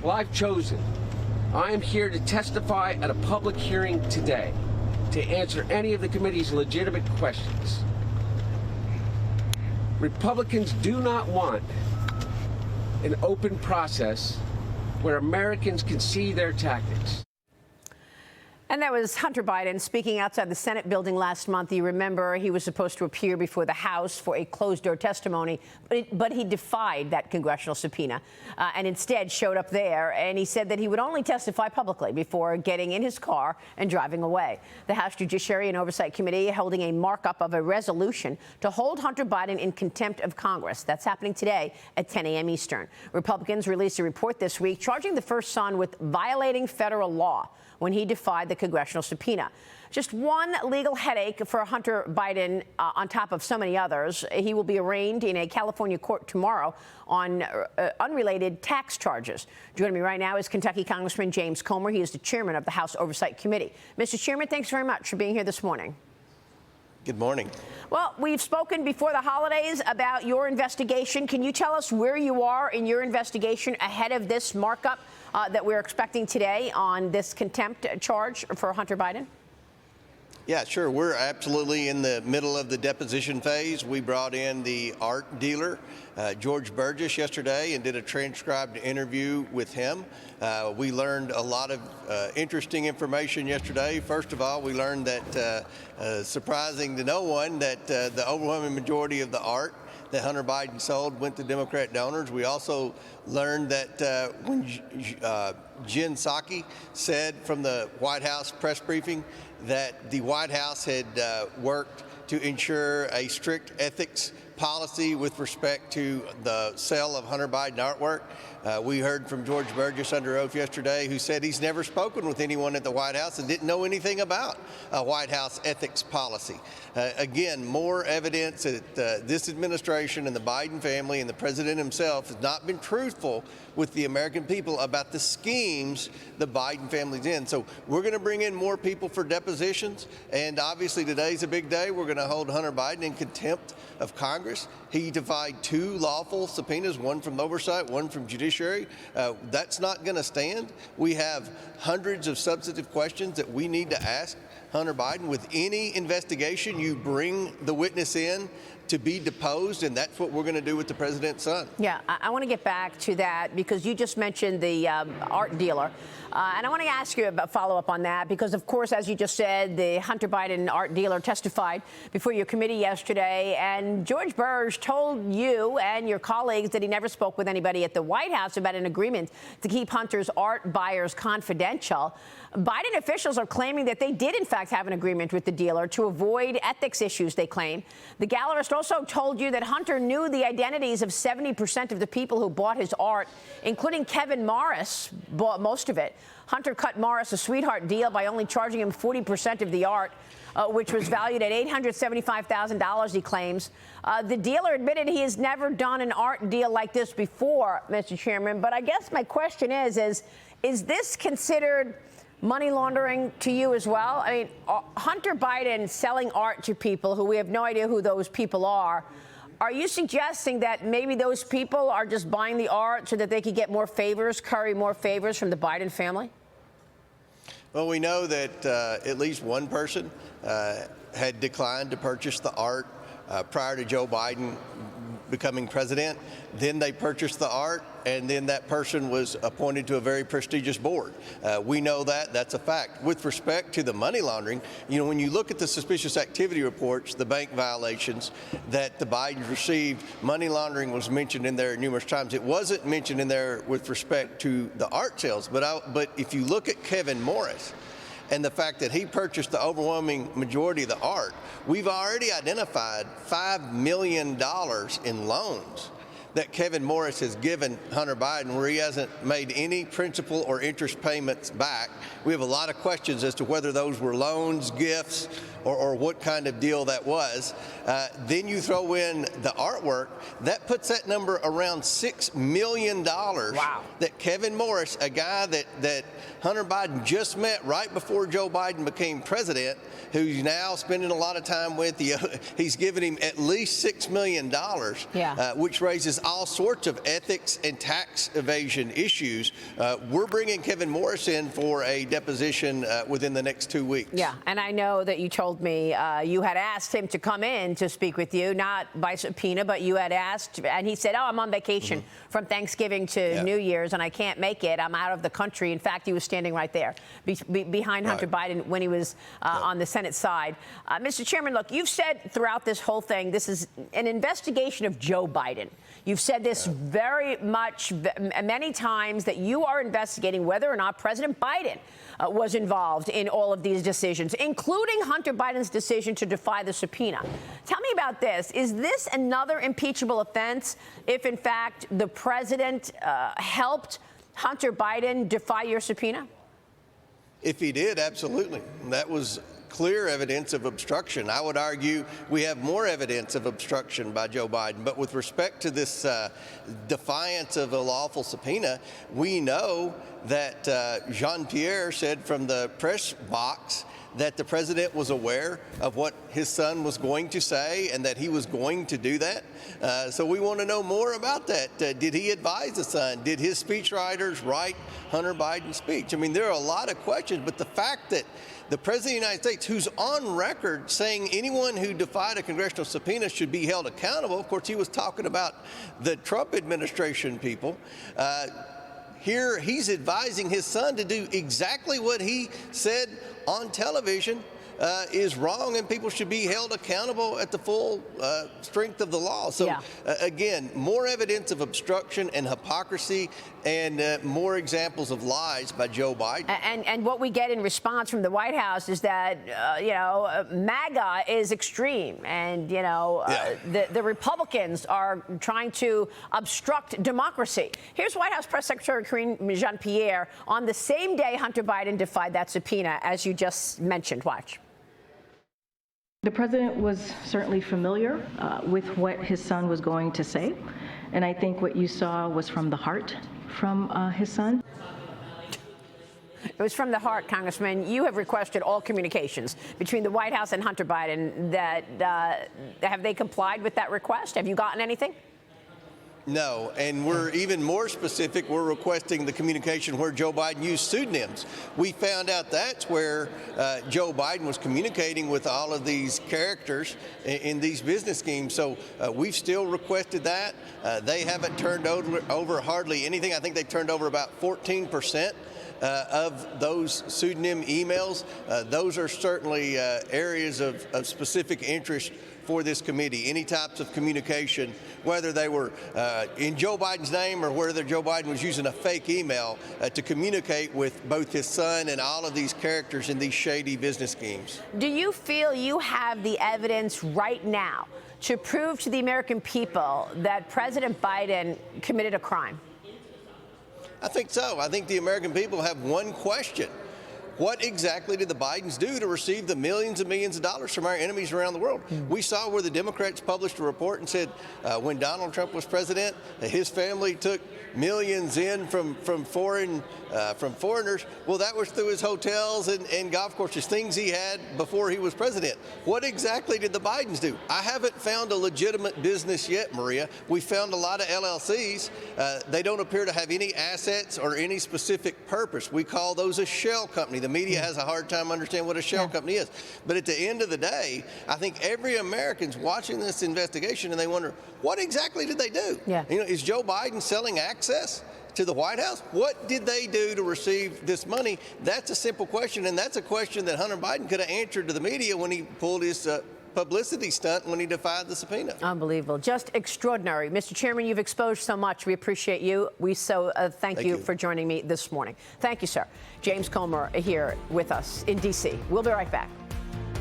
Well, I've chosen. I am here to testify at a public hearing today to answer any of the committee's legitimate questions. Republicans do not want an open process where Americans can see their tactics. And that was Hunter Biden speaking outside the Senate building last month. You remember he was supposed to appear before the House for a closed-door testimony, but he defied that congressional subpoena and instead showed up there. And he said that he would only testify publicly before getting in his car and driving away. The House Judiciary and Oversight Committee holding a markup of a resolution to hold Hunter Biden in contempt of Congress. That's happening today at 10 a.m. Eastern. Republicans released a report this week charging the first son with violating federal law when he defied the congressional subpoena. Just one legal headache for Hunter Biden on top of so many others. He will be arraigned in a California court tomorrow on unrelated tax charges. Joining me right now is Kentucky Congressman James Comer. He is the chairman of the House Oversight Committee. Mr. Chairman, thanks very much for being here this morning. Good morning. Well, we've spoken before the holidays about your investigation. Can you tell us where you are in your investigation ahead of this markup that we're expecting today on this contempt charge for Hunter Biden? Yeah, sure. We're absolutely in the middle of the deposition phase. We brought in the art dealer, George Burgess, yesterday and did a transcribed interview with him. We learned a lot of interesting information yesterday. First of all, we learned that, surprising to no one, that the overwhelming majority of the art that Hunter Biden sold went to Democrat donors. We also learned that when Jen Psaki said from the White House press briefing that the White House had worked to ensure a strict ethics policy with respect to the sale of Hunter Biden artwork. We heard from George Burgess under oath yesterday, who said he's never spoken with anyone at the White House and didn't know anything about a White House ethics policy. Again, more evidence that this administration and the Biden family and the president himself has not been truthful with the American people about the schemes the Biden family's in. So we're going to bring in more people for depositions, and obviously today's a big day. We're going to hold Hunter Biden in contempt of Congress. He defied two lawful subpoenas, one from oversight, one from judiciary. That's not going to stand. We have hundreds of substantive questions that we need to ask Hunter Biden. With any investigation, you bring the witness in to be deposed, and that's what we're going to do with the president's son. Yeah, I want to get back to that because you just mentioned the art dealer. And I want to ask you about follow-up on that because, of course, as you just said, the Hunter Biden art dealer testified before your committee yesterday, and George Burge told you and your colleagues that he never spoke with anybody at the White House about an agreement to keep Hunter's art buyers confidential. Biden officials are claiming that they did, in fact, have an agreement with the dealer to avoid ethics issues, they claim. The gallerist also told you that Hunter knew the identities of 70% of the people who bought his art, including Kevin Morris bought most of it. Hunter cut Morris a sweetheart deal by only charging him 40% of the art, which was valued at $875,000, he claims. The dealer admitted he has never done an art deal like this before, Mr. Chairman. But I guess my question is this considered money laundering to you as well? I mean, Hunter Biden selling art to people who we have no idea who those people are. Are you suggesting that maybe those people are just buying the art so that they could get more favors, curry more favors from the Biden family? Well, we know that at least one person had declined to purchase the art prior to Joe Biden becoming president. Then they purchased the art, and then that person was appointed to a very prestigious board. We know that. That's a fact. With respect to the money laundering, you know, when you look at the suspicious activity reports, the bank violations that the Bidens received, money laundering was mentioned in there numerous times. It wasn't mentioned in there with respect to the art sales, but if you look at Kevin Morris, and the fact that he purchased the overwhelming majority of the art, we've already identified $5 million in loans that Kevin Morris has given Hunter Biden where he hasn't made any principal or interest payments back. We have a lot of questions as to whether those were loans, gifts, or what kind of deal that was. Then you throw in the artwork, that puts that number around $6 million. Wow. That Kevin Morris, a guy that Hunter Biden just met right before Joe Biden became president, who's now spending a lot of time with, he's given him at least $6 million, which raises all sorts of ethics and tax evasion issues. We're bringing Kevin Morris in for a deposition within the next 2 weeks. Yeah, and I know that you told me you had asked him to come in to speak with you, not by subpoena, but you had asked, and he said, oh, I'm on vacation from Thanksgiving to New Year's, and I can't make it. I'm out of the country. In fact, he was standing right there behind Hunter Biden when he was on the Senate side. Mr. Chairman, look, you've said throughout this whole thing, this is an investigation of Joe Biden. You've said this very much, many times, that you are investigating whether or not President Biden was involved in all of these decisions, including Hunter Biden's decision to defy the subpoena. Tell me about this. Is this another impeachable offense if, in fact, the president helped Hunter Biden defy your subpoena? If he did, absolutely. That was clear evidence of obstruction. I would argue we have more evidence of obstruction by Joe Biden. But with respect to this defiance of a lawful subpoena, we know that Jean-Pierre said from the press box that the president was aware of what his son was going to say and that he was going to do that. So we want to know more about that. Did he advise the son? Did his speechwriters write Hunter Biden's speech? I mean, there are a lot of questions, but the fact that the President of the United States, who's on record saying anyone who defied a congressional subpoena should be held accountable, of course, he was talking about the Trump administration people. Here, he's advising his son to do exactly what he said on television is wrong, and people should be held accountable at the full strength of the law. So, again, more evidence of obstruction and hypocrisy and more examples of lies by Joe Biden. And what we get in response from the White House is that, MAGA is extreme. And, the Republicans are trying to obstruct democracy. Here's White House Press Secretary Karine Jean-Pierre on the same day Hunter Biden defied that subpoena, as you just mentioned. Watch. The president was certainly familiar with what his son was going to say, and I think what you saw was from the heart from his son. It was from the heart, Congressman. You have requested all communications between the White House and Hunter Biden. Have they complied with that request? Have you gotten anything? No, and we're even more specific. We're requesting the communication where Joe Biden used pseudonyms. We found out that's where Joe Biden was communicating with all of these characters in these business schemes. So we've still requested that. They haven't turned over hardly anything. I think they turned over about 14% of those pseudonym emails. Those are certainly areas of specific interest for this committee. Any types of communication, whether they were in Joe Biden's name or whether Joe Biden was using a fake email to communicate with both his son and all of these characters in these shady business schemes. Do you feel you have the evidence right now to prove to the American people that President Biden committed a crime? I think so. I think the American people have one question. What exactly did the Bidens do to receive the millions and millions of dollars from our enemies around the world? We saw where the Democrats published a report and said when Donald Trump was president, his family took millions in from foreigners. Well, that was through his hotels and golf courses, things he had before he was president. What exactly did the Bidens do? I haven't found a legitimate business yet, Maria. We found a lot of LLCs. They don't appear to have any assets or any specific purpose. We call those a shell company. The media has a hard time understanding what a shell company is. But at the end of the day, I think every American's watching this investigation and they wonder, what exactly did they do? Is Joe Biden selling access to the White House? What did they do to receive this money? That's a simple question, and that's a question that Hunter Biden could have answered to the media when he pulled his publicity stunt when he defied the subpoena. Unbelievable. Just extraordinary. Mr. Chairman, you've exposed so much. We appreciate you. We thank you for joining me this morning. Thank you, sir. James Comer here with us in D.C. We'll be right back.